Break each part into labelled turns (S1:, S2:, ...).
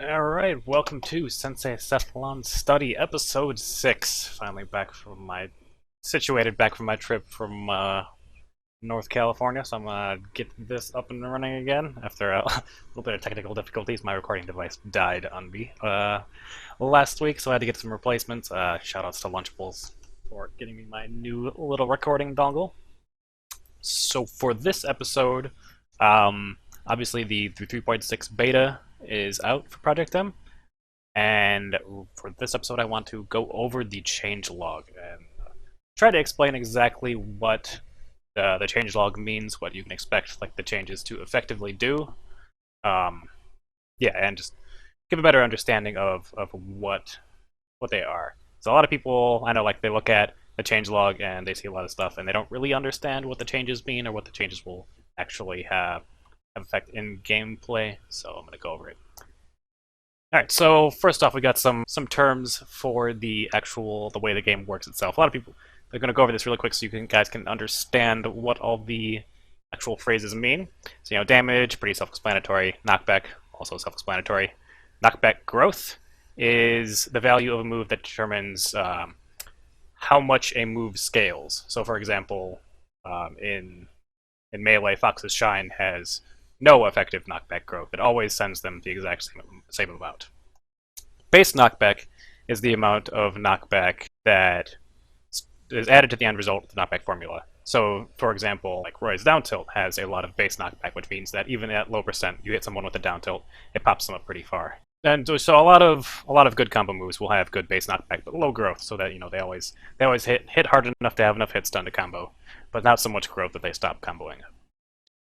S1: Alright, welcome to Sensei Sethlon Study Episode 6. Finally situated back from my trip from North California, so I'm gonna get this up and running again after a little bit of technical difficulties. My recording device died on me last week, so I had to get some replacements. Shoutouts to Lunchables for getting me my new little recording dongle. So for this episode, obviously the 3.6 beta is out for Project M, and for this episode I want to go over the changelog and try to explain exactly what the changelog means, what you can expect like the changes to effectively do. Yeah, and just give a better understanding of what they are. So a lot of people, I know, like they look at the changelog and they see a lot of stuff and they don't really understand what the changes mean or what the changes will actually have effect in gameplay, so I'm going to go over it. Alright, so first off we got some terms for the way the game works itself. A lot of people, they're going to go over this really quick so you guys can understand what all the actual phrases mean. So, damage, pretty self-explanatory. Knockback, also self-explanatory. Knockback growth is the value of a move that determines how much a move scales. So, for example, in Melee, Fox's Shine has no effective knockback growth. It always sends them the exact same amount. Base knockback is the amount of knockback that is added to the end result of the knockback formula. So, for example, like Roy's down tilt has a lot of base knockback, which means that even at low percent, you hit someone with a down tilt, it pops them up pretty far. And so a lot of good combo moves will have good base knockback, but low growth, so that they always hit hard enough to have enough hits done to combo, but not so much growth that they stop comboing.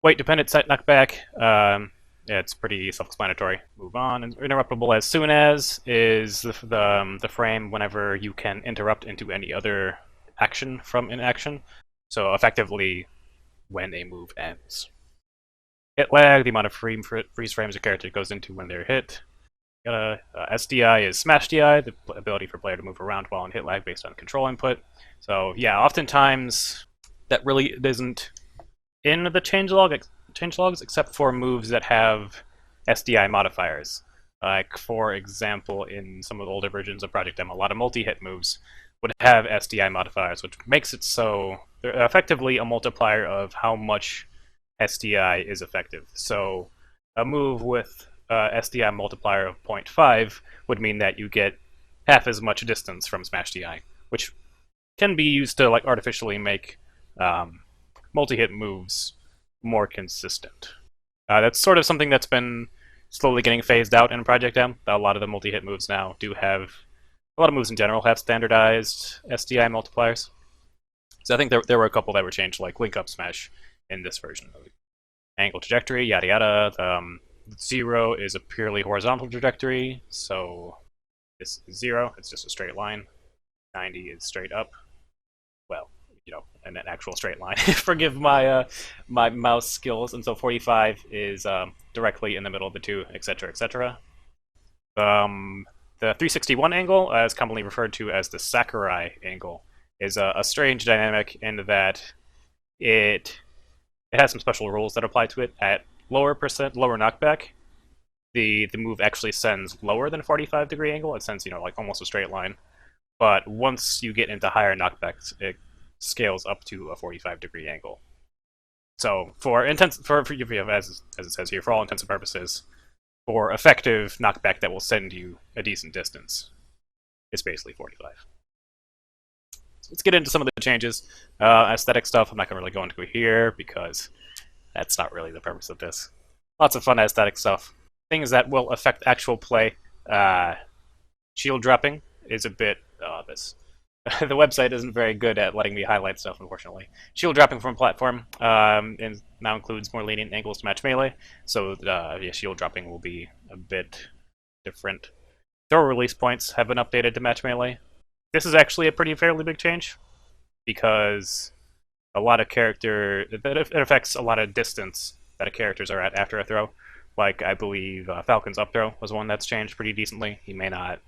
S1: Weight dependent set knockback. Yeah, it's pretty self-explanatory. Move on. Interruptible as soon as is the frame whenever you can interrupt into any other action from inaction. So effectively, when a move ends. Hit lag, the amount of freeze frames a character goes into when they're hit. SDI is smash DI, the ability for a player to move around while in hit lag based on control input. So yeah, oftentimes that really isn't in the changelogs except for moves that have SDI modifiers. Like, for example, in some of the older versions of Project M, a lot of multi-hit moves would have SDI modifiers, which makes it so they're effectively a multiplier of how much SDI is effective. So a move with SDI multiplier of 0.5 would mean that you get half as much distance from Smash DI, which can be used to like artificially make multi-hit moves more consistent. That's sort of something that's been slowly getting phased out in Project M. A lot of the multi-hit moves now do have, a lot of moves in general have standardized SDI multipliers. So I think there were a couple that were changed, like Link Up Smash in this version. Angle trajectory, yada yada. 0 is a purely horizontal trajectory, so this is 0, it's just a straight line. 90 is straight up. Well, an actual straight line. Forgive my my mouse skills. And so 45 is directly in the middle of the two, etc., etc. The 361 angle, as commonly referred to as the Sakurai angle, is a strange dynamic in that it has some special rules that apply to it. At lower knockback, the move actually sends lower than 45-degree angle. It sends like almost a straight line. But once you get into higher knockbacks, it scales up to a 45-degree angle. So for as it says here, for all intents and purposes, for effective knockback that will send you a decent distance, it's basically 45. So let's get into some of the changes. Aesthetic stuff, I'm not going to really go into it here because that's not really the purpose of this. Lots of fun aesthetic stuff. Things that will affect actual play. Shield dropping is a bit... the website isn't very good at letting me highlight stuff, unfortunately. Shield dropping from platform and now includes more lenient angles to match melee, so yeah, shield dropping will be a bit different. Throw release points have been updated to match melee. This is actually a fairly big change, because a lot of it affects a lot of distance that characters are at after a throw. Like, I believe Falcon's up throw was one that's changed pretty decently. He may not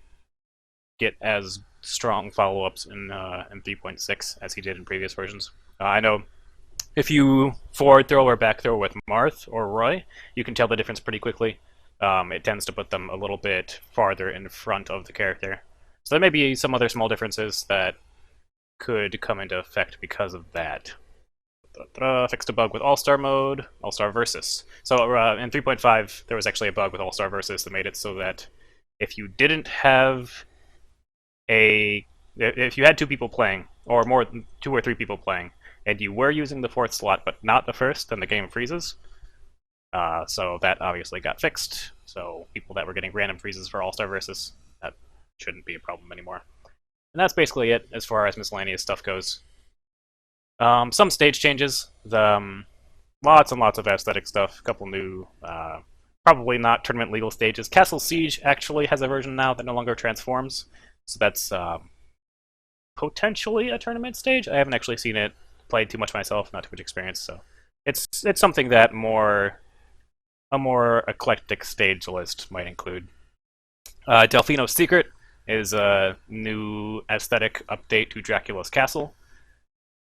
S1: get as strong follow-ups in 3.6 as he did in previous versions. I know if you forward throw or back throw with Marth or Roy, you can tell the difference pretty quickly. it tends to put them a little bit farther in front of the character. So there may be some other small differences that could come into effect because of that. Fixed a bug with All-Star mode, All-Star Versus. So in 3.5, there was actually a bug with All-Star Versus that made it so that if you didn't have if you had two people playing, or more than 2 or 3 people playing, and you were using the 4th slot but not the 1st, then the game freezes. So that obviously got fixed. So people that were getting random freezes for All-Star Versus, that shouldn't be a problem anymore. And that's basically it as far as miscellaneous stuff goes. Some stage changes, lots and lots of aesthetic stuff, a couple new, probably not tournament legal stages. Castle Siege actually has a version now that no longer transforms, so that's potentially a tournament stage. I haven't actually seen it played too much myself, not too much experience, so it's something that a more eclectic stage list might include. Delfino Secret is a new aesthetic update to Dracula's Castle.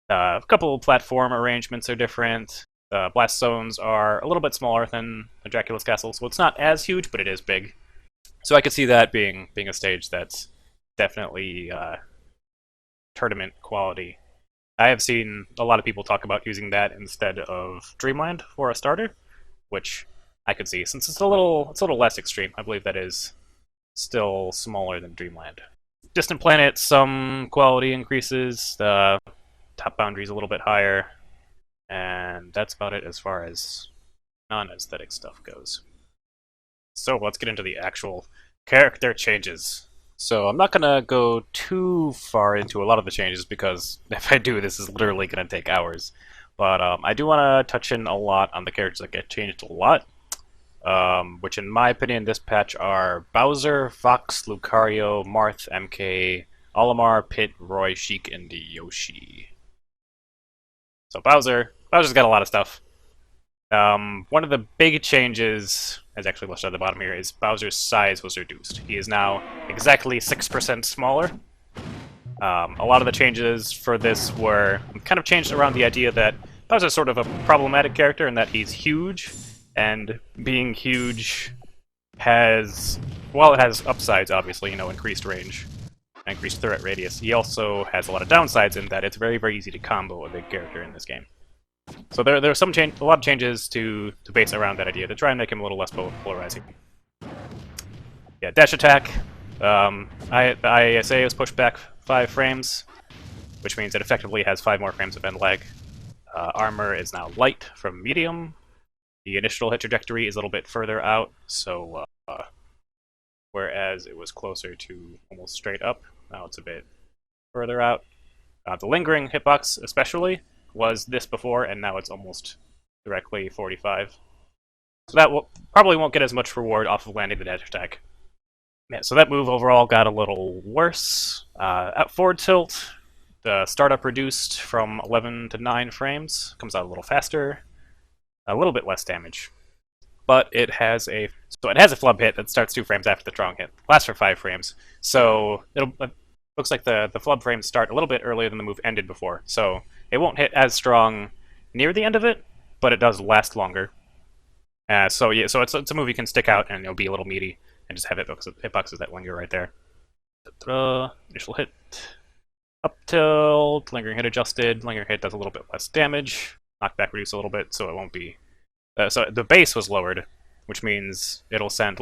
S1: A couple of platform arrangements are different. Blast zones are a little bit smaller than Dracula's Castle, so it's not as huge, but it is big. So I could see that being a stage that's definitely tournament quality. I have seen a lot of people talk about using that instead of Dreamland for a starter, which I could see. Since it's a little less extreme, I believe that is still smaller than Dreamland. Distant Planet, some quality increases. The top boundary's a little bit higher, and that's about it as far as non-aesthetic stuff goes. So let's get into the actual character changes. So I'm not going to go too far into a lot of the changes because if I do, this is literally going to take hours. But I do want to touch in a lot on the characters that get changed a lot, which in my opinion this patch are Bowser, Fox, Lucario, Marth, MK, Alomar, Pit, Roy, Sheik, and Yoshi. So Bowser's got a lot of stuff. One of the big changes, as actually listed at the bottom here, is Bowser's size was reduced. He is now exactly 6% smaller. A lot of the changes for this were kind of changed around the idea that Bowser's sort of a problematic character in that he's huge, and being huge has, while it has upsides, obviously, increased range, increased threat radius, he also has a lot of downsides in that it's very, very easy to combo a big character in this game. So there are a lot of changes to base around that idea to try and make him a little less polarizing. Yeah, dash attack. The ISA is pushed back 5 frames, which means it effectively has 5 more frames of end lag. Armor is now light from medium. The initial hit trajectory is a little bit further out, so whereas it was closer to almost straight up, now it's a bit further out. The lingering hitbox especially was this before, and now it's almost directly 45. So that probably won't get as much reward off of landing the dash attack. Yeah, so that move overall got a little worse. At forward tilt, the startup reduced from 11 to 9 frames, comes out a little faster, a little bit less damage. But it has a flub hit that starts 2 frames after the strong hit, lasts for 5 frames. So it looks like the flub frames start a little bit earlier than the move ended before. So it won't hit as strong near the end of it, but it does last longer. So it's a move you can stick out and it'll be a little meaty and just have hitboxes that linger right there. Initial hit, up tilt, lingering hit adjusted. Lingering hit does a little bit less damage. Knockback reduced a little bit, so it won't be. So the base was lowered, which means it'll send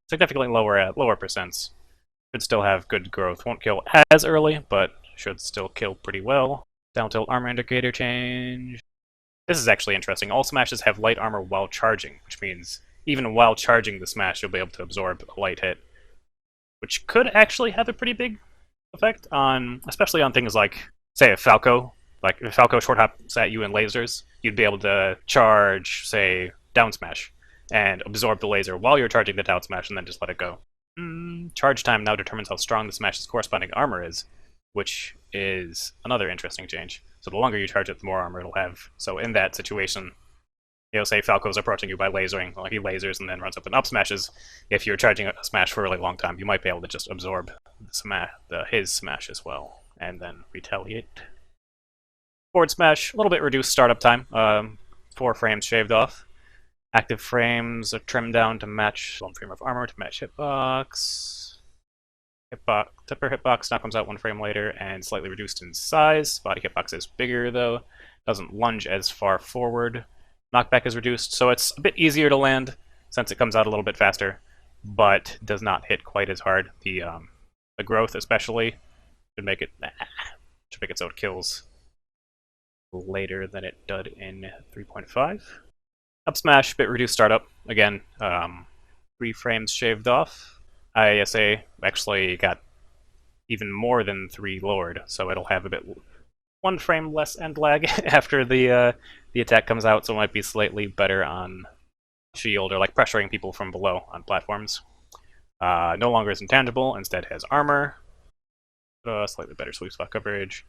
S1: significantly lower at lower percents. Should still have good growth. Won't kill as early, but should still kill pretty well. Down tilt armor indicator change. This is actually interesting. All smashes have light armor while charging, which means even while charging the smash, you'll be able to absorb a light hit, which could actually have a pretty big effect on, especially on things like, say, a Falco. Like, if Falco short hops at you in lasers, you'd be able to charge, say, down smash, and absorb the laser while you're charging the down smash, and then just let it go. Charge time now determines how strong the smash's corresponding armor is, which is another interesting change. So the longer you charge it, the more armor it'll have. So in that situation, say Falco's approaching you by lasering, well, he lasers and then runs up and up smashes. If you're charging a smash for a really long time, you might be able to just absorb his smash as well, and then retaliate. Forward smash, a little bit reduced startup time, 4 frames shaved off. Active frames are trimmed down to match 1 frame of armor to match hitbox. Tipper hitbox now comes out 1 frame later and slightly reduced in size. Body hitbox is bigger though. Doesn't lunge as far forward. Knockback is reduced, so it's a bit easier to land since it comes out a little bit faster, but does not hit quite as hard. The growth especially should make it so it kills later than it did in 3.5. Up smash, bit reduced startup. Again, 3 frames shaved off. ISA actually got even more than 3 lowered, so it'll have a bit 1 frame less end lag after the attack comes out, so it might be slightly better on shield or like pressuring people from below on platforms. No longer is intangible, instead has armor. Slightly better sweep spot coverage.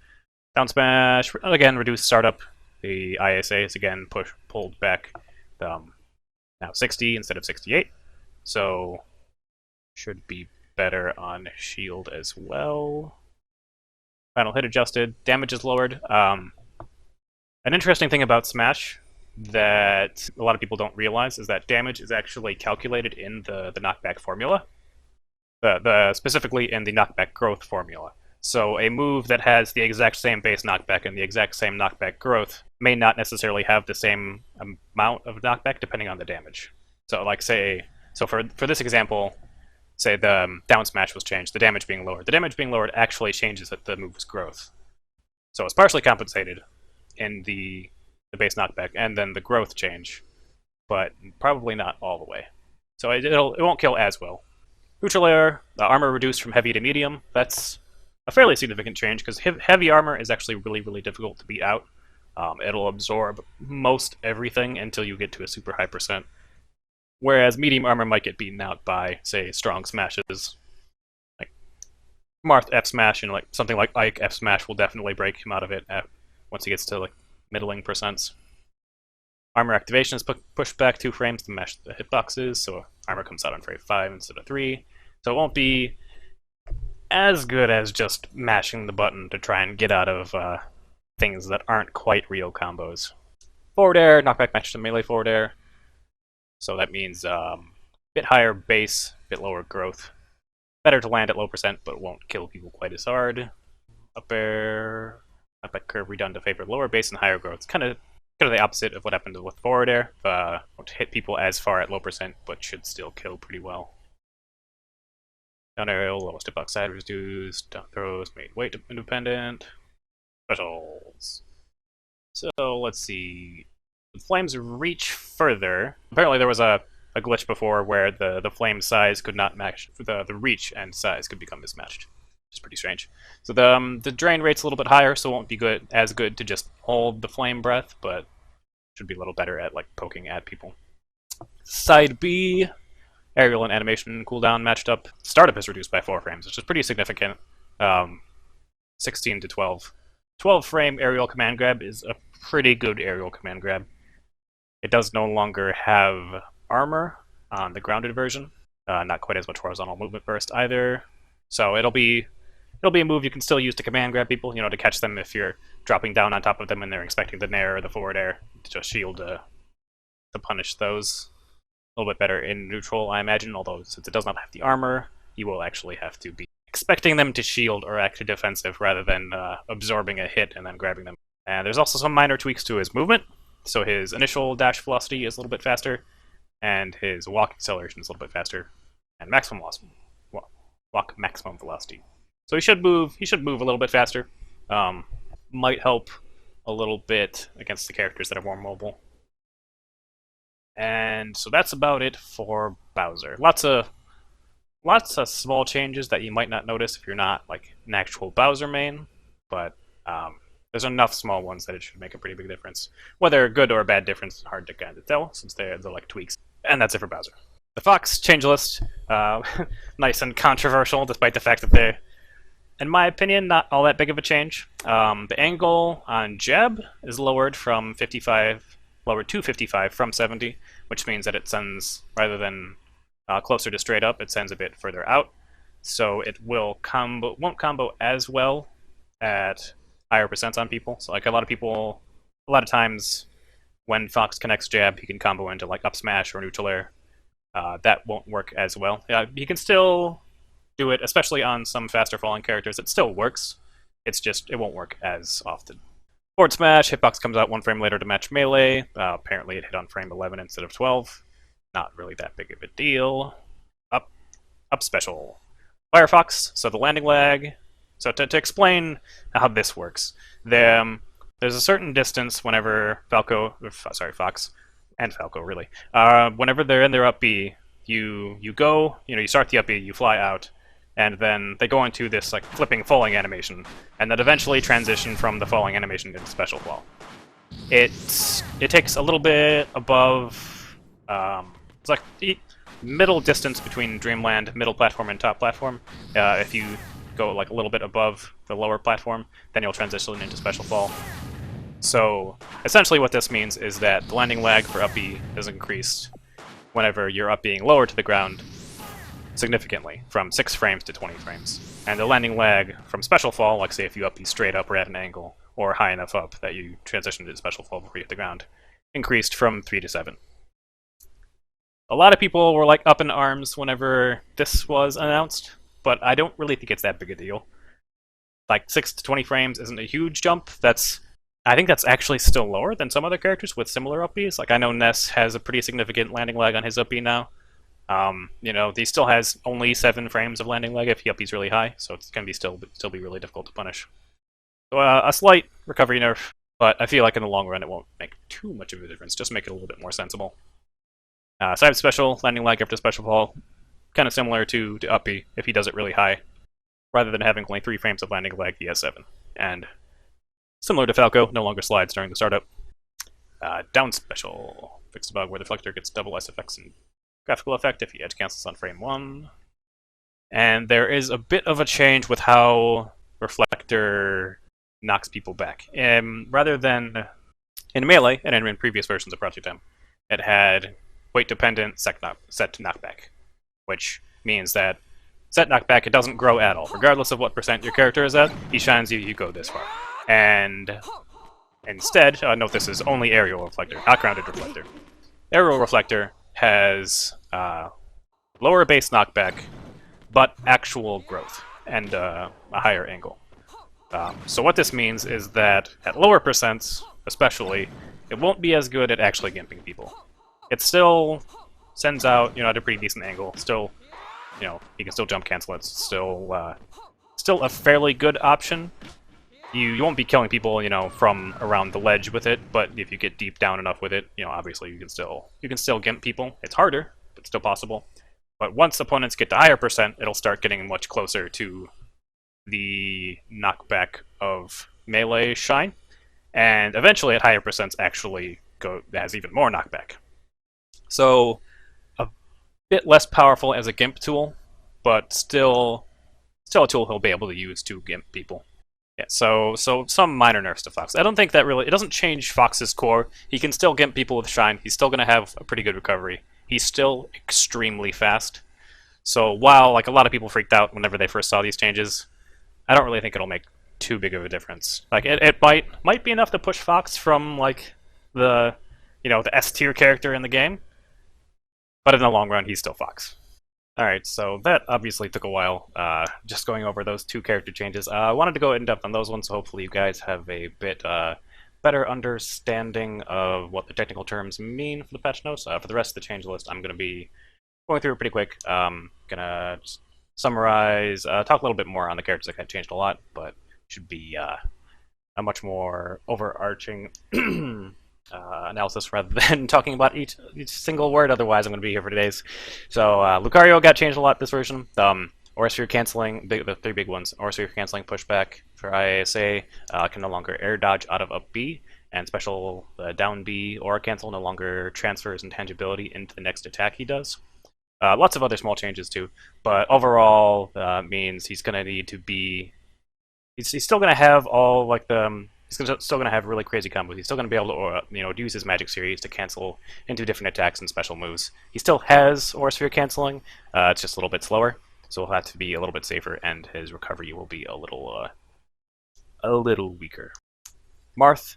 S1: Down smash, again, reduced startup. The ISA is again pulled back. Now 60 instead of 68, so should be better on shield as well. Final hit adjusted, damage is lowered. An interesting thing about Smash that a lot of people don't realize is that damage is actually calculated in the knockback formula, specifically in the knockback growth formula. So a move that has the exact same base knockback and the exact same knockback growth may not necessarily have the same amount of knockback depending on the damage. So like for this example, say the down smash was changed, the damage being lowered. The damage being lowered actually changes the move's growth. So it's partially compensated in the base knockback and then the growth change, but probably not all the way. So it won't kill as well. Neutral air, armor reduced from heavy to medium. That's a fairly significant change because heavy armor is actually really, really difficult to beat out. It'll absorb most everything until you get to a super high percent. Whereas medium armor might get beaten out by, say, strong smashes. Like Marth F smash and like something like Ike F smash will definitely break him out of it once he gets to like middling percents. Armor activation is pushed back 2 frames to match the hitboxes, so armor comes out on frame 5 instead of 3. So it won't be as good as just mashing the button to try and get out of things that aren't quite real combos. Forward air, knockback match to melee forward air. So that means bit higher base, bit lower growth. Better to land at low percent, but won't kill people quite as hard. Up air, knockback curve redone to favor lower base and higher growth. It's kind of the opposite of what happened with forward air. Won't hit people as far at low percent, but should still kill pretty well. Down aerial, lowest hitbox side reduced. Down throws made weight independent. Specials. So let's see. The flames reach further. Apparently there was a glitch before where the flame size could not match the reach and size could become mismatched, which is pretty strange. So the drain rate's a little bit higher, so it won't be as good to just hold the flame breath, but should be a little better at like poking at people. Side B, aerial and animation cooldown matched up. Startup is reduced by 4 frames, which is pretty significant. 16 to 12. 12 frame aerial command grab is a pretty good aerial command grab. It does no longer have armor on the grounded version. Not quite as much horizontal movement burst either. So it'll be a move you can still use to command grab people, to catch them if you're dropping down on top of them and they're expecting the nair or the forward air to just shield to punish those. A little bit better in neutral, I imagine, although since it does not have the armor, you will actually have to be expecting them to shield or act defensive rather than absorbing a hit and then grabbing them. And there's also some minor tweaks to his movement. So his initial dash velocity is a little bit faster, and his walk acceleration is a little bit faster, and maximum velocity, walk maximum velocity. So he should move a little bit faster. Might help a little bit against the characters that are more mobile. And so that's about it for Bowser. Lots of small changes that you might not notice if you're not like an actual Bowser main, but there's enough small ones that it should make a pretty big difference. Whether good or a bad difference is hard to kind of tell, since they're like tweaks. And that's it for Bowser. The Fox change list, nice and controversial, despite the fact that they're, in my opinion, not all that big of a change. The angle on jab is lowered to 55 from 70, which means that it sends, rather than closer to straight up, it sends a bit further out. So it won't combo as well at higher percents on people. So like a lot of times when Fox connects jab, he can combo into like up smash or neutral air. That won't work as well. He can still do it, especially on some faster falling characters. It still works. It's just it won't work as often. Forward smash, hitbox comes out 1 frame later to match melee. Apparently it hit on frame 11 instead of 12. Not really that big of a deal. Up special. Firefox, so the landing lag. So to explain how this works, there's a certain distance whenever Fox, and Falco really, whenever they're in their up B, you go, you start the up B, you fly out, and then they go into this like flipping falling animation, and then eventually transition from the falling animation into special fall. It takes a little bit above, it's like the middle distance between Dreamland, middle platform, and top platform. If you go like a little bit above the lower platform, then you'll transition into special fall. So essentially what this means is that the landing lag for up B is increased whenever you're up being lower to the ground significantly, from 6 frames to 20 frames. And the landing lag from special fall, like say if you up B straight up or at an angle, or high enough up that you transition to special fall before you hit the ground, increased from 3 to 7. A lot of people were like up in arms whenever this was announced, but I don't really think it's that big a deal. Like 6 to 20 frames isn't a huge jump. I think that's actually still lower than some other characters with similar up Bs. Like I know Ness has a pretty significant landing lag on his up B now. He still has only 7 frames of landing lag if he up B's really high, so it's gonna be still be really difficult to punish. So a slight recovery nerf, but I feel like in the long run it won't make too much of a difference. Just make it a little bit more sensible. Side special, landing lag after special fall, kind of similar to up B if he does it really high. Rather than having only 3 frames of landing lag, he has 7. And similar to Falco, no longer slides during the startup. Down special, fixed a bug where the Reflector gets double SFX and graphical effect if he edge cancels on frame 1. And there is a bit of a change with how Reflector knocks people back. Rather than in Melee, and in previous versions of Project M, it had weight-dependent set knockback, which means that set knockback, it doesn't grow at all. Regardless of what percent your character is at, he shines you, you go this far. And instead, note this is only Aerial Reflector, not Grounded Reflector. Aerial Reflector has lower base knockback, but actual growth, and a higher angle. So what this means is that at lower percents, especially, it won't be as good at actually gimping people. It still sends out, at a pretty decent angle. Still, you can still jump cancel. It's still a fairly good option. You won't be killing people, from around the ledge with it, but if you get deep down enough with it, obviously you can still gimp people. It's harder, but still possible. But once opponents get to higher percent, it'll start getting much closer to the knockback of melee shine, and eventually at higher percents actually has even more knockback. So a bit less powerful as a gimp tool, but still a tool he'll be able to use to gimp people. Yeah, so some minor nerfs to Fox. I don't think that really, it doesn't change Fox's core. He can still gimp people with shine. He's still going to have a pretty good recovery. He's still extremely fast. So while like a lot of people freaked out whenever they first saw these changes, I don't really think it'll make too big of a difference. Like it might be enough to push Fox from like the the S tier character in the game, but in the long run, he's still Fox. Alright, so that obviously took a while, just going over those 2 character changes. I wanted to go in depth on those ones, so hopefully you guys have a bit better understanding of what the technical terms mean for the patch notes. For the rest of the change list, I'm going to be going through it pretty quick. Gonna just summarize, talk a little bit more on the characters that got changed a lot, but should be a much more overarching analysis rather than talking about each single word. Otherwise, I'm going to be here for days. So Lucario got changed a lot this version. Aura Sphere canceling, the 3 big ones. Aura Sphere canceling pushback for ISA can no longer air dodge out of up B, and special down B Aura cancel no longer transfers intangibility into the next attack he does. Lots of other small changes too, but overall means he's going to need to be. He's still going to have all like the. He's still going to have really crazy combos. He's still going to be able to, use his magic series to cancel into different attacks and special moves. He still has Aura Sphere canceling. It's just a little bit slower, so he'll have to be a little bit safer, and his recovery will be a little weaker. Marth.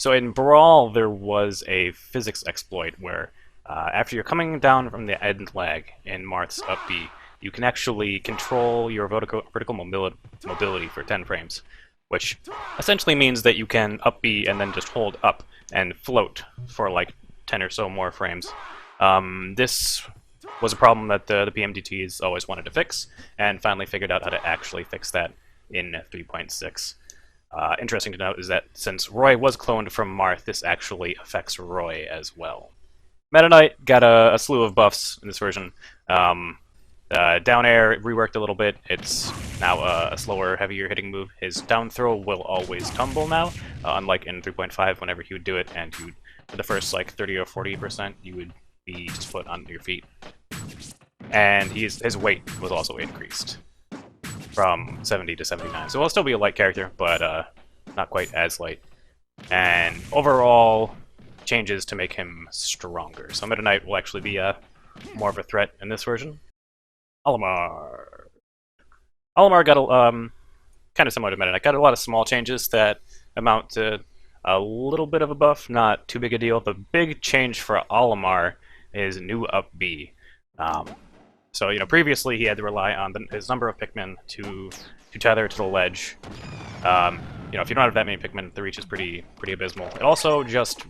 S1: So in Brawl, there was a physics exploit where after you're coming down from the end lag in Marth's up B, you can actually control your vertical mobility for 10 frames, which essentially means that you can up B and then just hold up and float for like 10 or so more frames. This was a problem that the PMDTs always wanted to fix, and finally figured out how to actually fix that in 3.6. Interesting to note is that since Roy was cloned from Marth, this actually affects Roy as well. Meta Knight got a slew of buffs in this version. Down air reworked a little bit. It's now a slower, heavier hitting move. His down throw will always tumble now, unlike in 3.5 whenever he would do it, and he would, for the first like 30 or 40%, you would be just put on your feet. And his weight was also increased from 70 to 79. So he'll still be a light character, but not quite as light. And overall, changes to make him stronger. So Meta Knight will actually be more of a threat in this version. Alomar. Alomar got kind of similar to Meta Knight. Got a lot of small changes that amount to a little bit of a buff, not too big a deal. The big change for Alomar is new up B. So, you know, previously he had to rely on his number of Pikmin to tether to the ledge. You know, if you don't have that many Pikmin, the reach is pretty abysmal. It also just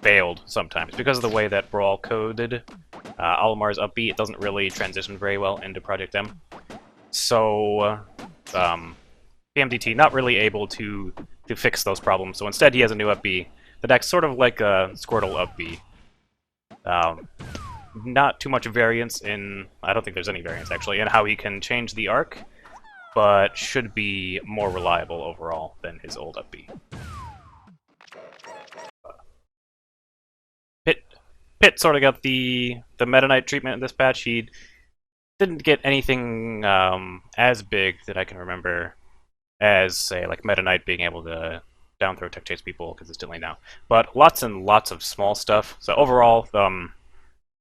S1: failed sometimes because of the way that Brawl coded Alomar's up B. It doesn't really transition very well into Project M. So, PMDT not really able to fix those problems. So instead, he has a new up B. The deck's sort of like a Squirtle up B. Not too much variance in... I don't think there's any variance, actually, in how he can change the arc, but should be more reliable overall than his old up B. Pit sort of got the Meta Knight treatment in this patch. He didn't get anything as big that I can remember as, say, like Meta Knight being able to down throw tech chase people consistently now. But lots and lots of small stuff. So overall,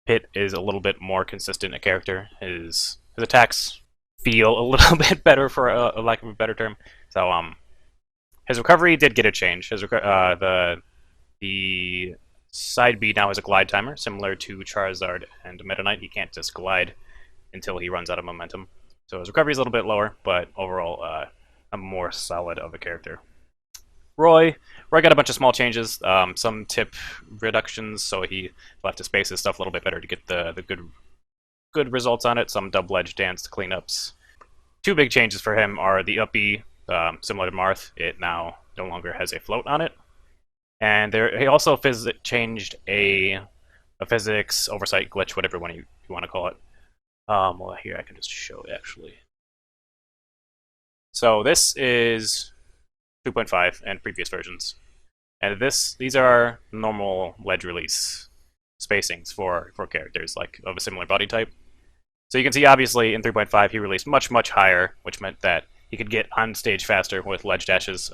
S1: Pit is a little bit more consistent a character. His attacks feel a little bit better, for a lack of a better term. So his recovery did get a change. His the side B now has a glide timer, similar to Charizard and Meta Knight. He can't just glide until he runs out of momentum. So his recovery is a little bit lower, but overall a more solid of a character. Roy got a bunch of small changes, some tip reductions, so he will have to space his stuff a little bit better to get the good results on it. Some double edge dance cleanups. Two big changes for him are the up B, similar to Marth. It now no longer has a float on it, and he also changed a physics oversight glitch, whatever one you want to call it. Well, here I can just show it actually. So this is 2.5 and previous versions, and these are normal ledge release spacings for characters like of a similar body type. So you can see obviously in 3.5 he released much higher, which meant that he could get on stage faster with ledge dashes,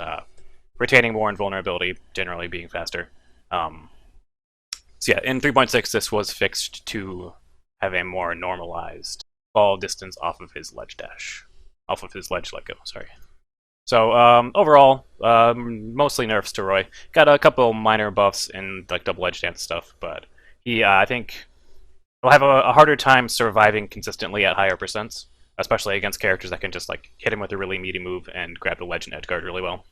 S1: retaining more invulnerability, generally being faster. So yeah, in 3.6 this was fixed to have a more normalized fall distance off of his ledge let go, sorry. So overall, mostly nerfs to Roy. Got a couple minor buffs in like double edge dance stuff, but he, I think, will have a harder time surviving consistently at higher percents, especially against characters that can just like hit him with a really meaty move and grab the ledge and edge guard really well.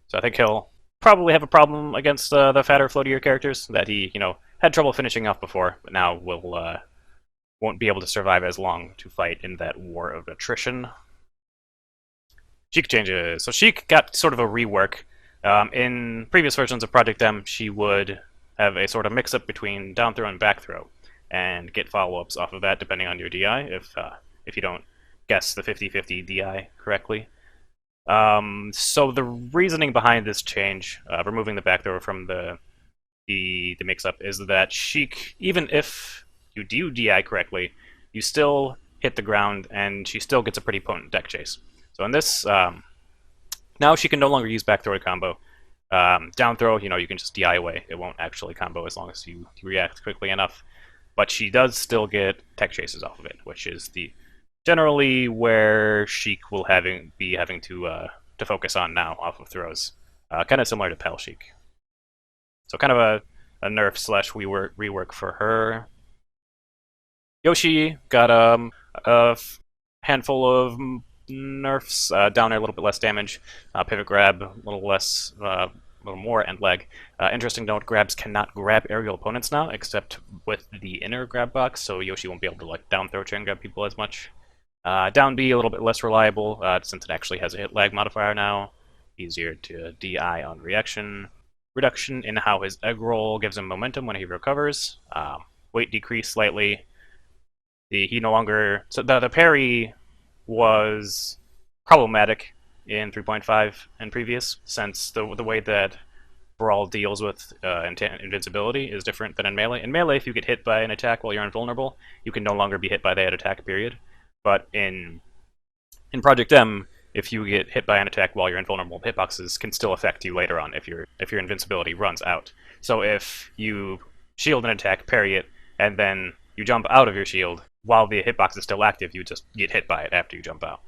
S1: So I think he'll probably have a problem against the fatter, floatier characters that he, you know, had trouble finishing off before, but now won't be able to survive as long to fight in that war of attrition. Sheik changes. So Sheik got sort of a rework. In previous versions of Project M, she would have a sort of mix-up between down throw and back throw, and get follow-ups off of that depending on your DI, if you don't guess the 50-50 DI correctly. So the reasoning behind this change, removing the back throw from the mix-up, is that Sheik, even if you do DI correctly, you still hit the ground, and she still gets a pretty potent deck chase. So in this, now she can no longer use back throw to combo. Down throw, you know, you can just DI away. It won't actually combo as long as you react quickly enough. But she does still get tech chases off of it, which is generally where Sheik will be having to focus on now off of throws. Kind of similar to Pal Sheik. So kind of a nerf slash rework for her. Yoshi got handful of nerfs. Down air a little bit less damage. Pivot grab a little less, a little more, and leg. Interesting note: grabs cannot grab aerial opponents now, except with the inner grab box. So Yoshi won't be able to like down throw chain grab people as much. Down B a little bit less reliable since it actually has a hit lag modifier now. Easier to DI on reaction. Reduction in how his egg roll gives him momentum when he recovers. Weight decrease slightly. He no longer the parry was problematic in 3.5 and previous, since the way that Brawl deals with invincibility is different than in Melee. In Melee, if you get hit by an attack while you're invulnerable, you can no longer be hit by that attack, period. But in Project M, if you get hit by an attack while you're invulnerable, hitboxes can still affect you later on if your invincibility runs out. So if you shield an attack, parry it, and then you jump out of your shield, while the hitbox is still active, you just get hit by it after you jump out.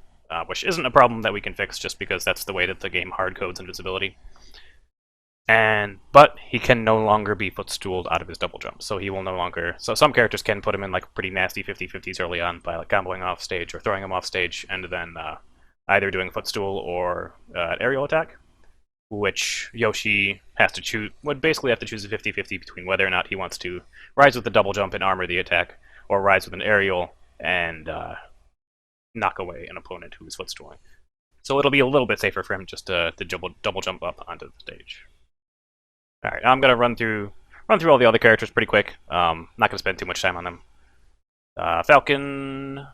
S1: Which isn't a problem that we can fix just because that's the way that the game hard codes invincibility. But he can no longer be footstooled out of his double jump, so he will no longer. So some characters can put him in like pretty nasty 50-50s early on by like comboing off stage or throwing him off stage, and then either doing footstool or aerial attack, which Yoshi has to choose. Would basically have to choose a 50-50 between whether or not he wants to rise with the double jump and armor the attack, or rise with an aerial and knock away an opponent who is footstooling. So it'll be a little bit safer for him just to double jump up onto the stage. All right, I'm gonna run through all the other characters pretty quick. Not gonna spend too much time on them. Falcon,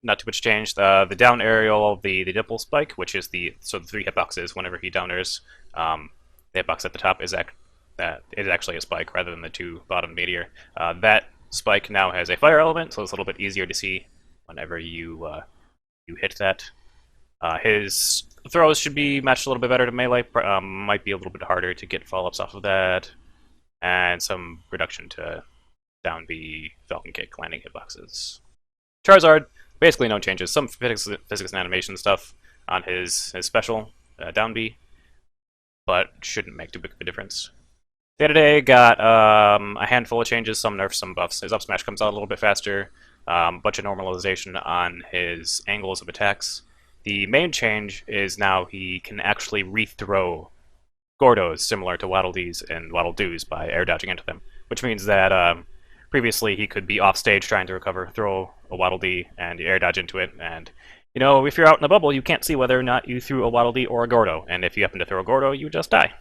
S1: not too much change. The down aerial, the nipple spike, which is the 3 hitboxes whenever he down airs. The hitbox at the top is actually a spike rather than the 2 bottom meteor. That spike now has a fire element, so it's a little bit easier to see whenever you hit that. His throws should be matched a little bit better to melee. Might be a little bit harder to get follow-ups off of that, and some reduction to down B Falcon Kick landing hitboxes. Charizard, basically no changes. Some physics and animation stuff on his special down B, but shouldn't make too big of a difference. Day-to-Day got a handful of changes, some nerfs, some buffs. His up smash comes out a little bit faster, bunch of normalization on his angles of attacks. The main change is now he can actually rethrow Gordos similar to Waddle Dees and Waddle Doos by air dodging into them, which means that previously he could be off stage trying to recover, throw a Waddle Dee, and air dodge into it, and you know, if you're out in a bubble, you can't see whether or not you threw a Waddle Dee or a Gordo, and if you happen to throw a Gordo, you just die.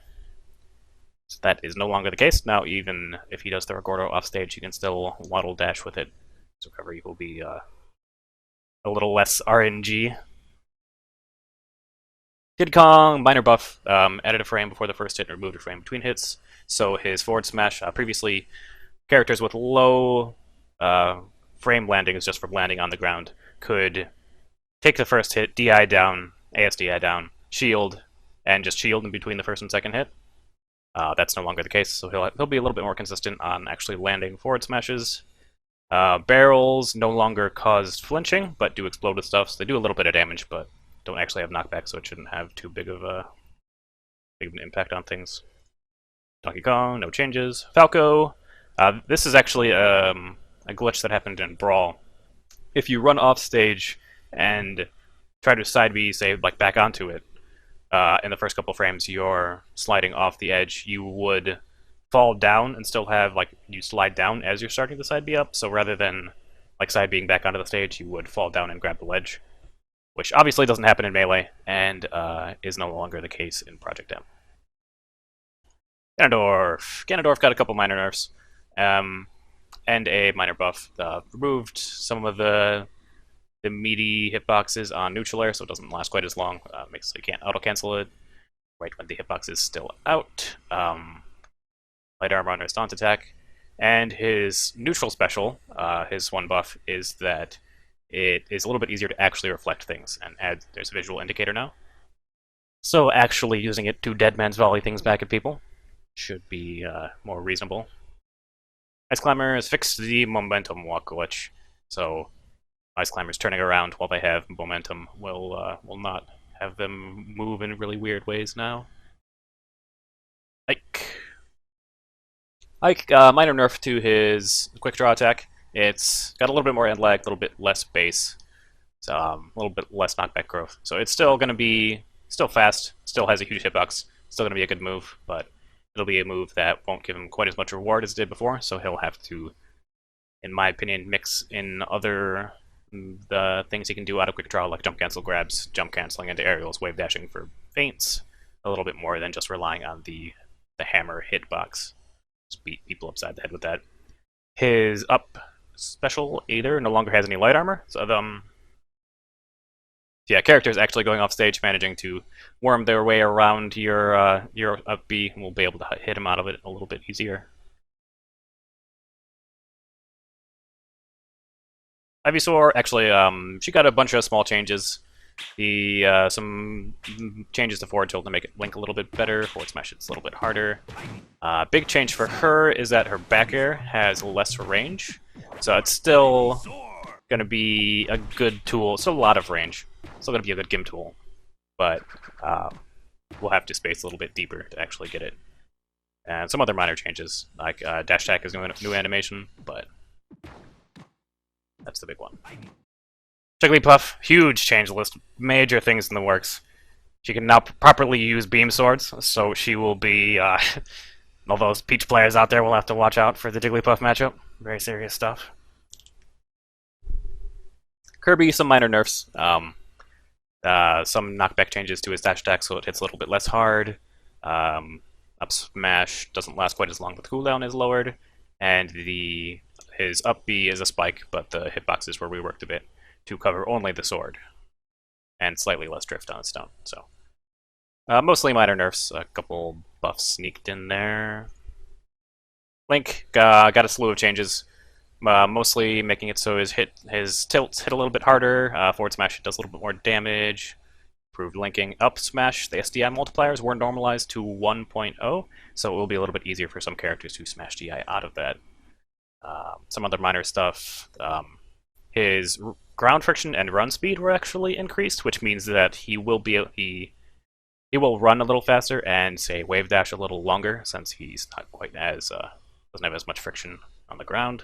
S1: So that is no longer the case. Now, even if he does throw a Gordo off stage, you can still Waddle Dash with it. So recovery will be a little less RNG. Diddy Kong, minor buff, added a frame before the first hit and removed a frame between hits. So his forward smash, previously characters with low frame landings just from landing on the ground could take the first hit, DI down, ASDI down, shield, and just shield in between the first and second hit. That's no longer the case, so he'll be a little bit more consistent on actually landing forward smashes. Barrels no longer cause flinching, but do explode with stuff, so they do a little bit of damage, but don't actually have knockback, so it shouldn't have too big of an impact on things. Donkey Kong, no changes. Falco, this is actually a glitch that happened in Brawl. If you run off stage and try to side B, say, like back onto it, in the first couple frames you're sliding off the edge, you would fall down and still have, like, you slide down as you're starting to side B up, so rather than, like, side being back onto the stage, you would fall down and grab the ledge. Which obviously doesn't happen in Melee, and is no longer the case in Project M. Ganondorf got a couple minor nerfs, and a minor buff. Removed some of the meaty hitboxes on neutral air, so it doesn't last quite as long. Makes so you can't auto-cancel it right when the hitbox is still out. Light armor on response attack. And his neutral special, his one buff, is that it is a little bit easier to actually reflect things, and there's a visual indicator now. So actually using it to dead man's volley things back at people should be more reasonable. Ice Climber has fixed the momentum walk glitch, so Ice Climbers turning around while they have momentum will not have them move in really weird ways now. Like, Like, minor nerf to his quick draw attack. It's got a little bit more end lag, a little bit less base, so a little bit less knockback growth. So it's still going to be still fast, still has a huge hitbox, still going to be a good move, but it'll be a move that won't give him quite as much reward as it did before, so he'll have to, in my opinion, mix in other the things he can do out of quick draw, like jump cancel grabs, jump canceling into aerials, wave dashing for feints, a little bit more than just relying on the hammer hitbox. Just beat people upside the head with that. His up special either no longer has any light armor, so yeah, characters actually going off stage, managing to worm their way around your up B, will be able to hit him out of it a little bit easier. Ivysaur, actually, she got a bunch of small changes. Some changes to forward tilt to make it link a little bit better. Forward smash it's a little bit harder. Big change for her is that her back air has less range, so it's still going to be a good tool. It's a lot of range. Still going to be a good gim tool, but we'll have to space a little bit deeper to actually get it. And some other minor changes, like dash attack is new animation, but that's the big one. Jigglypuff, huge change list, major things in the works. She can now properly use beam swords, so she will be. All those Peach players out there will have to watch out for the Jigglypuff matchup. Very serious stuff. Kirby, some minor nerfs. Some knockback changes to his dash attack, so it hits a little bit less hard. Up smash doesn't last quite as long, but the cooldown is lowered. And his up B is a spike, but the hitboxes were reworked a bit to cover only the sword. And slightly less drift on its stone, so. Mostly minor nerfs, a couple buffs sneaked in there. Link got a slew of changes, mostly making it so his tilts hit a little bit harder, forward smash does a little bit more damage, improved linking. Up smash, the SDI multipliers were normalized to 1.0, so it will be a little bit easier for some characters to smash DI out of that. Some other minor stuff, his ground friction and run speed were actually increased, which means that he will run a little faster and, say, wave dash a little longer, since he's not quite as doesn't have as much friction on the ground.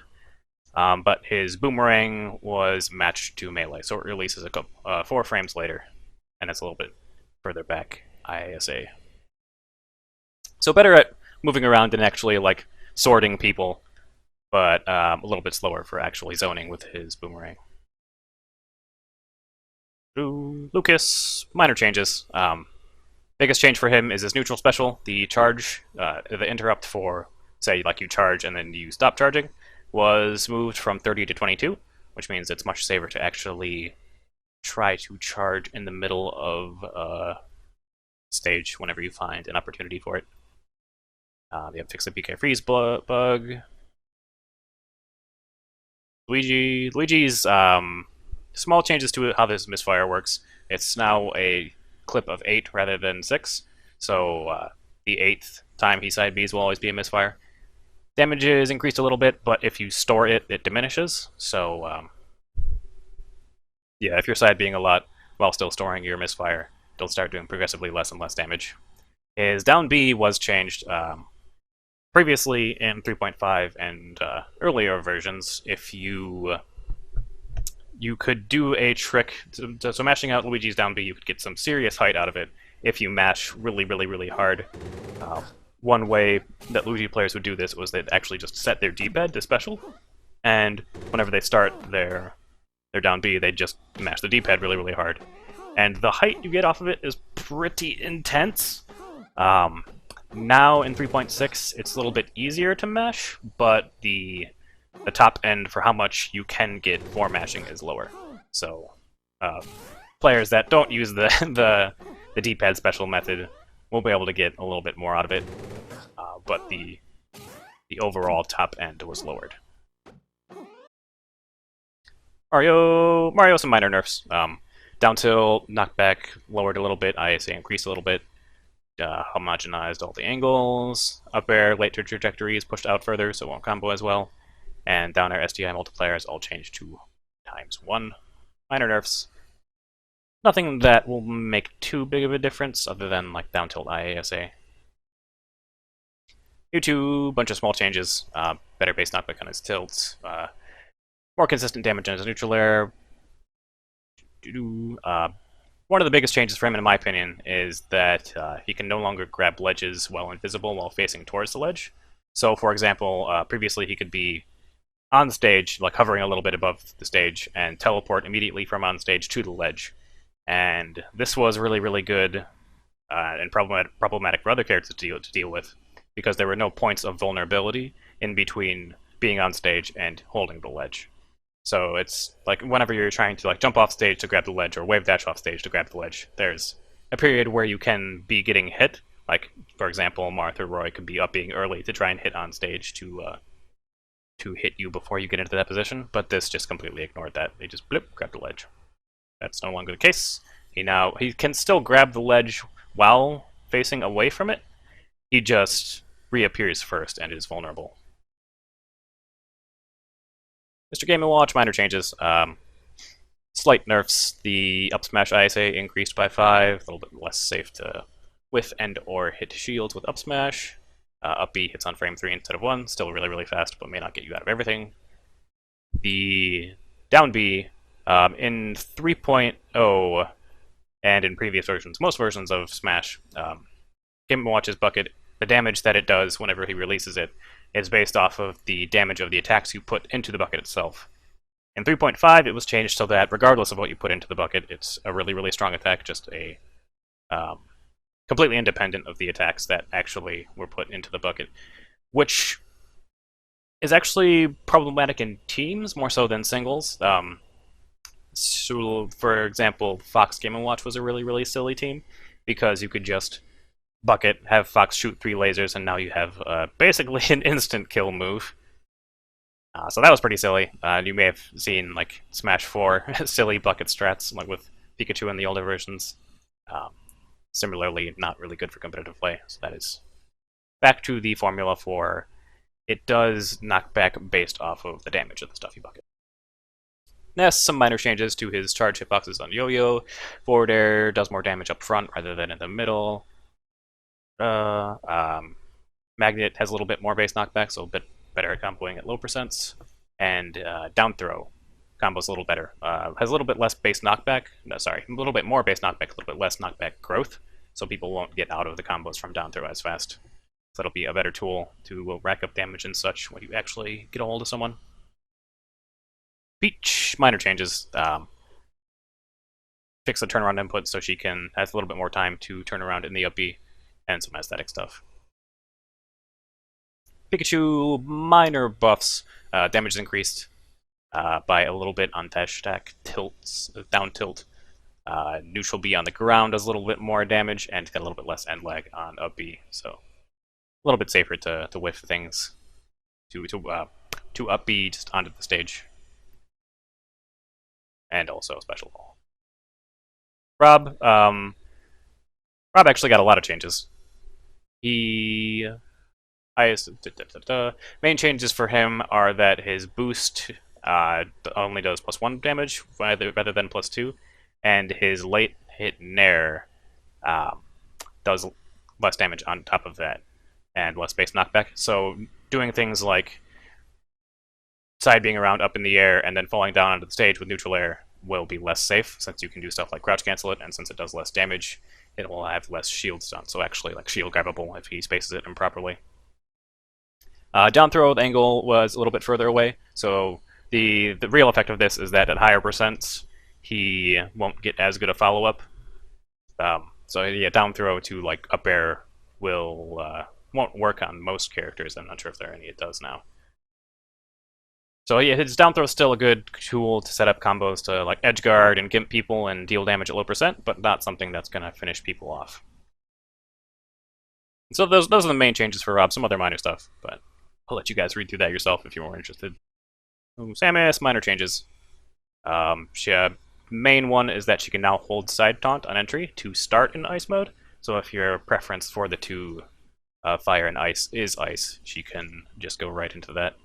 S1: But his boomerang was matched to melee, so it releases 4 frames later, and it's a little bit further back ISA. So better at moving around and actually like sorting people, but a little bit slower for actually zoning with his boomerang. Lucas, minor changes. Biggest change for him is his neutral special. The charge, the interrupt for, say, like you charge and then you stop charging, was moved from 30 to 22, which means it's much safer to actually try to charge in the middle of a stage whenever you find an opportunity for it. They have fixed the PK freeze bug. Luigi's small changes to how this misfire works. It's now a clip of 8 rather than 6, so the 8th time he side Bs will always be a misfire. Damage is increased a little bit, but if you store it, it diminishes, so yeah, if you're side Bing a lot while still storing your misfire, it'll start doing progressively less and less damage. His down B was changed previously in 3.5 and earlier versions. If you could do a trick, so mashing out Luigi's down B, you could get some serious height out of it if you mash really, really, really hard. One way that Luigi players would do this was they'd actually just set their D-pad to special, and whenever they start their down B, they'd just mash the D-pad really, really hard. And the height you get off of it is pretty intense. Now in 3.6, it's a little bit easier to mesh, but the top end for how much you can get for mashing is lower. So players that don't use the D-pad special method will be able to get a little bit more out of it, but the overall top end was lowered. Mario, some minor nerfs. Down tilt, knockback lowered a little bit, ISA increased a little bit, homogenized all the angles, up air, later trajectories pushed out further so it won't combo as well, and down air SDI multipliers all changed to ×1. Minor nerfs. Nothing that will make too big of a difference other than like down tilt IASA. Mewtwo, bunch of small changes, better base knockback on his tilts, more consistent damage on his neutral air. One of the biggest changes for him, in my opinion, is that he can no longer grab ledges while invisible while facing towards the ledge. So, for example, previously he could be on the stage, like hovering a little bit above the stage, and teleport immediately from on stage to the ledge. And this was really, really good and problematic for other characters to deal with, because there were no points of vulnerability in between being on stage and holding the ledge. So it's like whenever you're trying to like jump off stage to grab the ledge or wave dash off stage to grab the ledge, there's a period where you can be getting hit. Like, for example, Martha Roy could be up being early to try and hit on stage to hit you before you get into that position, but this just completely ignored that. They just blip, grab the ledge. That's no longer the case. He can still grab the ledge while facing away from it. He just reappears first and is vulnerable. Mr. Game & Watch, minor changes. Slight nerfs. The up smash ISA increased by 5, a little bit less safe to whiff and or hit shields with up smash. Up B hits on frame 3 instead of 1, still really, really fast, but may not get you out of everything. The down B, in 3.0 and in previous versions, most versions of Smash, Game & Watch's bucket, the damage that it does whenever he releases it is based off of the damage of the attacks you put into the bucket itself. In 3.5, it was changed so that regardless of what you put into the bucket, it's a really, really strong attack, just a completely independent of the attacks that actually were put into the bucket, which is actually problematic in teams more so than singles. So, for example, Fox Game & Watch was a really, really silly team because you could just bucket, have Fox shoot 3 lasers, and now you have basically an instant kill move. So that was pretty silly. You may have seen like Smash 4 silly bucket strats, like with Pikachu in the older versions. Similarly, not really good for competitive play. So that is back to the formula for it does knock back based off of the damage of the stuff you bucket. Next, some minor changes to his charge hitboxes on Yo-Yo. Forward air does more damage up front rather than in the middle. Magnet has a little bit more base knockback, so a bit better at comboing at low percents. And down throw combos a little better. Has a little bit less base knockback. No, sorry, a little bit more base knockback, a little bit less knockback growth, so people won't get out of the combos from down throw as fast. So that'll be a better tool to rack up damage and such when you actually get a hold of someone. Peach, minor changes. Fix the turnaround input so she has a little bit more time to turn around in the up B, and some aesthetic stuff. Pikachu, minor buffs. Damage is increased by a little bit on dash stack tilts, down tilt. Neutral B on the ground does a little bit more damage, and it's got a little bit less end lag on up B, so a little bit safer to whiff things to up B just onto the stage. And also special ball. Rob actually got a lot of changes. Main changes for him are that his boost only does +1 damage rather than +2, and his late hit Nair does less damage on top of that, and less base knockback. So doing things like side being around up in the air and then falling down onto the stage with neutral air will be less safe, since you can do stuff like crouch cancel it, and since it does less damage, it will have less shield stun, so actually like shield grabbable if he spaces it improperly. Down throw with angle was a little bit further away, so the real effect of this is that at higher percents, he won't get as good a follow-up. So yeah, down throw to like up air won't work on most characters. I'm not sure if there are any it does now. So yeah, his down throw is still a good tool to set up combos to like edge guard and gimp people and deal damage at low percent, but not something that's going to finish people off. So those are the main changes for Rob. Some other minor stuff, but I'll let you guys read through that yourself if you're more interested. Samus, minor changes. Main one is that she can now hold side taunt on entry to start in ice mode. So if your preference for the two fire and ice is ice, she can just go right into that.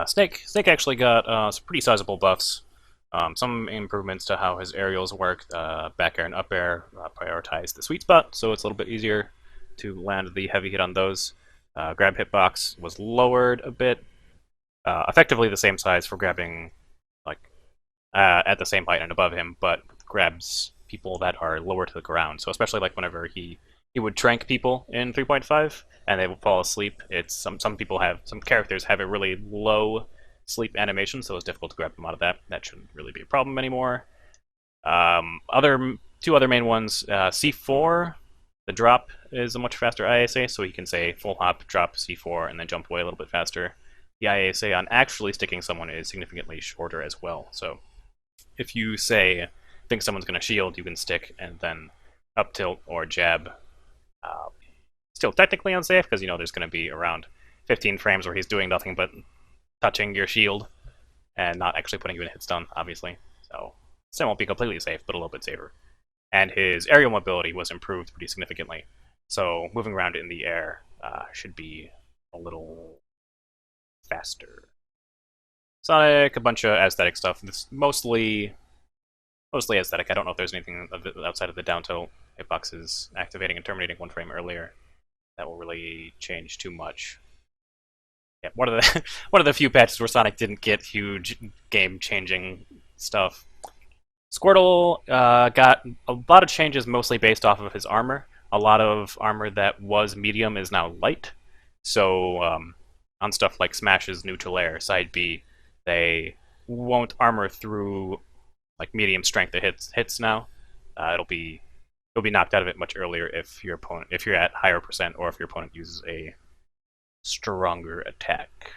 S1: Snake actually got some pretty sizable buffs. Some improvements to how his aerials work. Back air and up air prioritize the sweet spot, so it's a little bit easier. to land the heavy hit on those. Grab hitbox was lowered a bit, effectively the same size for grabbing like at the same height and above him, but grabs people that are lower to the ground. So especially like whenever he would trank people in 3.5 and they would fall asleep. It's some characters have a really low sleep animation, so it's difficult to grab them out of that. That shouldn't really be a problem anymore. Two other main ones, C4, the drop is a much faster ISA, so you can say full hop, drop C4, and then jump away a little bit faster. The ISA on actually sticking someone is significantly shorter as well, so if you say think someone's going to shield, you can stick and then up tilt or jab. Still technically unsafe because there's going to be around 15 frames where he's doing nothing but touching your shield and not actually putting you in hit stun, obviously. So still won't be completely safe, but a little bit safer. And his aerial mobility was improved pretty significantly. So moving around in the air should be a little faster. Sonic, a bunch of aesthetic stuff. It's mostly aesthetic. I don't know if there's anything outside of the down tilt hitboxes activating and terminating one frame earlier that will really change too much. Yeah, one of the few patches where Sonic didn't get huge game-changing stuff. Squirtle got a lot of changes, mostly based off of his armor. A lot of armor that was medium is now light. So on stuff like Smash's neutral air, side B, they won't armor through like medium strength that hits now. It'll be knocked out of it much earlier if you're at higher percent or if your opponent uses a stronger attack.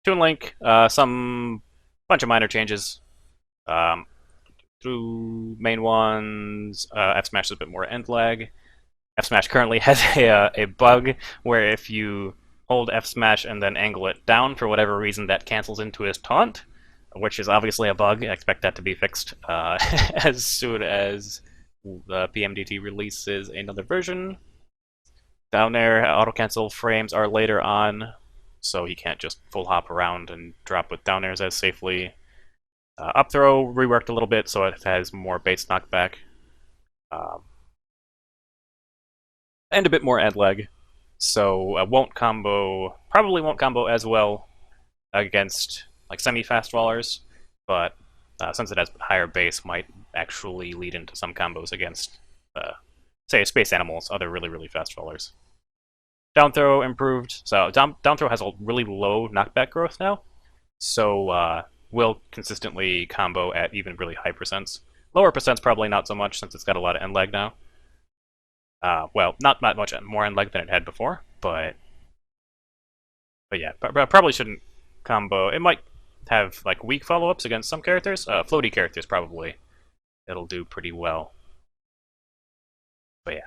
S1: Toon Link, some bunch of minor changes. Through main ones, F Smash is a bit more end lag. F Smash currently has a bug where if you hold F Smash and then angle it down for whatever reason, that cancels into his taunt, which is obviously a bug. I expect that to be fixed as soon as the PMDT releases another version. Down air auto cancel frames are later on, so he can't just full hop around and drop with down airs as safely. Up throw reworked a little bit, so it has more base knockback. And a bit more end leg. So probably won't combo as well against like semi-fast wallers, but since it has higher base, might actually lead into some combos against, say, space animals, other really, really fast wallers. Down throw improved, so down throw has a really low knockback growth now, so will consistently combo at even really high percents. Lower percents probably not so much, since it's got a lot of end lag now. Well, not much more end lag than it had before, but yeah, probably shouldn't combo. It might have like weak follow-ups against some characters. Floaty characters probably it'll do pretty well. But yeah.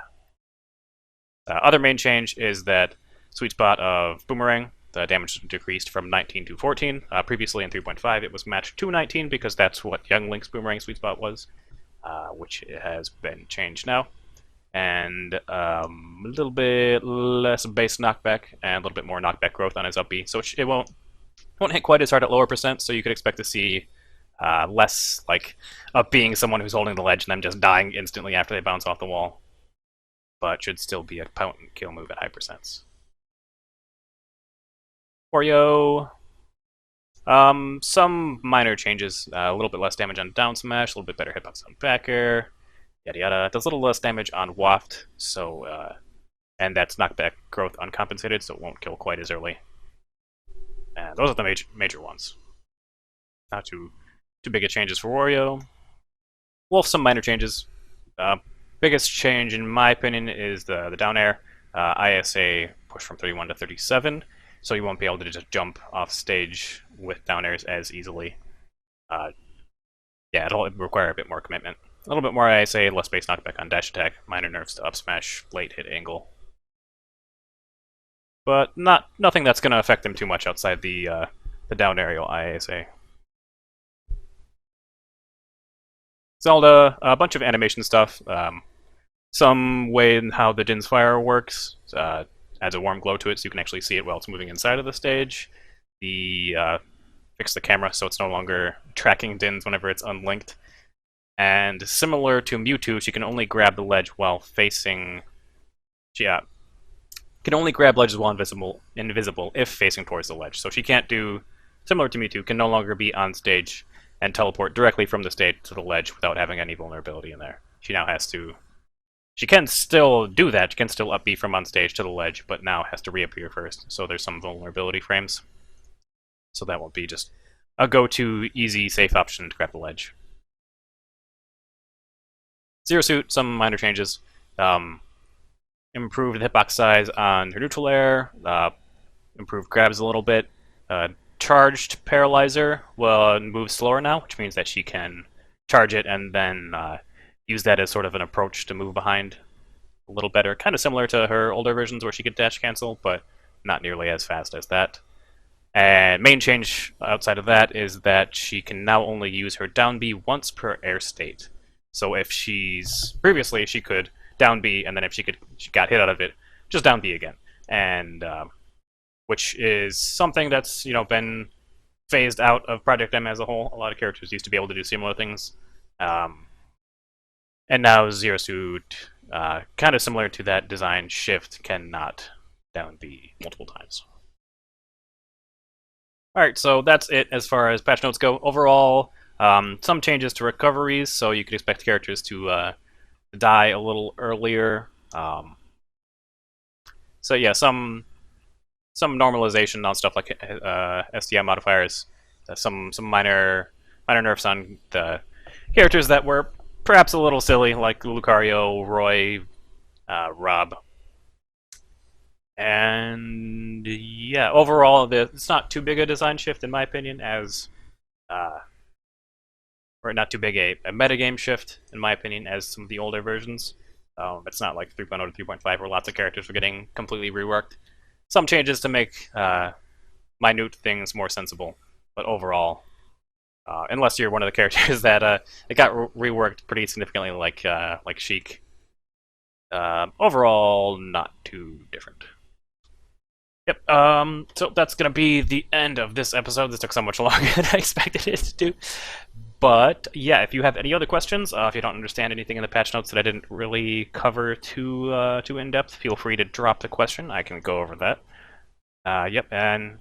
S1: Other main change is that sweet spot of Boomerang. The damage decreased from 19 to 14. Previously in 3.5 it was matched to 19 because that's what Young Link's Boomerang sweet spot was, which has been changed now. And a little bit less base knockback and a little bit more knockback growth on his up B. So it won't hit quite as hard at lower percent, so you could expect to see less like up being someone who's holding the ledge and them just dying instantly after they bounce off the wall. But should still be a potent kill move at high percents. Oreo, some minor changes, a little bit less damage on down smash, a little bit better hitbox on back air, yada yada. It does a little less damage on waft, so and that's knockback growth uncompensated, so it won't kill quite as early. And those are the major ones. Not too big of changes for Wario. Wolf, some minor changes. Biggest change, in my opinion, is the down air. ISA pushed from 31 to 37, so you won't be able to just jump off stage with down airs as easily. Yeah, it'll require a bit more commitment. A little bit more ISA, less base knockback on dash attack, minor nerfs to up smash, late hit angle. But nothing that's going to affect them too much outside the down aerial ISA. Zelda, a bunch of animation stuff. Some way in how the Din's Fire works adds a warm glow to it, so you can actually see it while it's moving inside of the stage. Fix the camera so it's no longer tracking Dins whenever it's unlinked. And similar to Mewtwo, she can only grab the ledge while facing She can only grab ledges while invisible if facing towards the ledge. So she can't do, similar to Mewtwo, can no longer be on stage and teleport directly from the stage to the ledge without having any vulnerability in there. She now has to. She can still do that. She can still up B from on stage to the ledge, but now has to reappear first. So there's some vulnerability frames. So that will be just a go-to, easy, safe option to grab the ledge. Zero Suit, some minor changes. Improved the hitbox size on her neutral air. Improved grabs a little bit. Charged Paralyzer will move slower now, which means that she can charge it and then use that as sort of an approach to move behind a little better. Kind of similar to her older versions where she could dash cancel, but not nearly as fast as that. And main change outside of that is that she can now only use her down B once per air state. So if previously she could down B, and then if she got hit out of it, just down B again. And which is something that's been phased out of Project M as a whole. A lot of characters used to be able to do similar things. And now Zero Suit, kind of similar to that design shift, cannot down B multiple times. Alright, so that's it as far as patch notes go. Overall, some changes to recoveries, so you could expect characters to die a little earlier. So yeah, some normalization on stuff like SDI modifiers, some minor nerfs on the characters that were perhaps a little silly, like Lucario, Roy, Rob. And yeah, overall, it's not too big a design shift in my opinion, or not too big a metagame shift in my opinion as some of the older versions. It's not like 3.0 to 3.5 where lots of characters were getting completely reworked. Some changes to make minute things more sensible, but overall, unless you're one of the characters that it got reworked pretty significantly, like Sheik, overall not too different. Yep. So that's gonna be the end of this episode. This took so much longer than I expected it to do. But yeah, if you have any other questions, if you don't understand anything in the patch notes that I didn't really cover too in depth, feel free to drop the question. I can go over that. Yep, and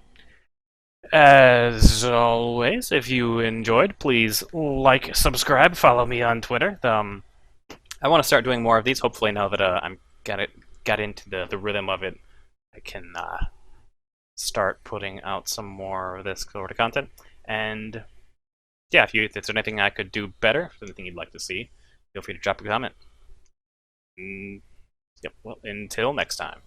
S1: as always, if you enjoyed, please like, subscribe, follow me on Twitter. I want to start doing more of these. Hopefully, now that I'm got into the rhythm of it, I can start putting out some more of this sort of content. And yeah, if there's anything I could do better, if there's anything you'd like to see, feel free to drop a comment. Yep. Well, until next time.